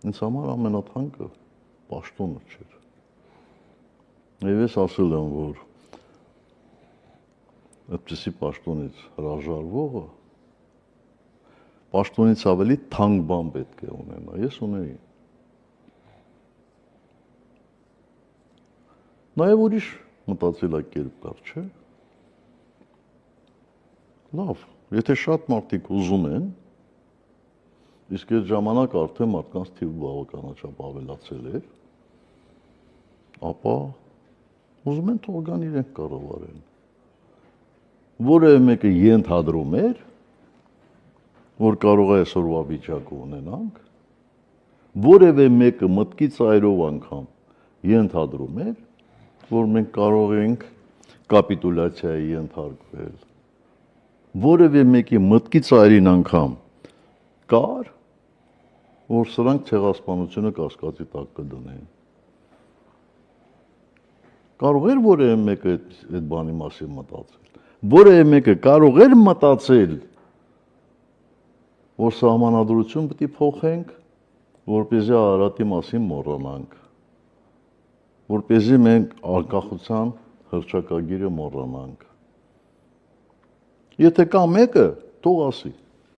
ինձ համար ամենաթանկը պաշտոնը չէր։ Եվ ես ասել եմ, որ այդպիսի պաշտոնից հրաժարվողը պաշտոնից ավելի թանկ բան պետք է ունենա, ես ունեի։ Նաև ուրիշ մտածելակերպ կար, չէ՞։ Լավ, եթե շատ մարդիկ ուզում են, իսկ այդ ժամանակ արդեն մարդկանց թիվը բավականաչափ ավելացել էր, ապա ուզում են թող գան իրենք կառավարեն։ Որևէ մեկը ենթադրում էր, որ կարող է այսօրվա վիճակը ունենանք, որևէ մեկը մտքի ծայրով անգամ ենթադրում էր, որ մենք կարող ենք կապիտուլյացիայի ենթարկվել, որևէ մեկի մտքի ծայրին անգամ կար, որ սրանք ցեղասպանությունը կասկածի տակ կդնեն։ Կարող էր որևէ մեկը այդ բանի մասին մտածել։ Որևէ մեկը կարող էր մտածել, որ սահմանադրություն պետք է փոխենք, որպեսզի Արարատի մասին մոռանանք, որպեսզի մենք անկախության հռչակագիրը մոռանանք։ Եթե կա մեկը, թող ասի։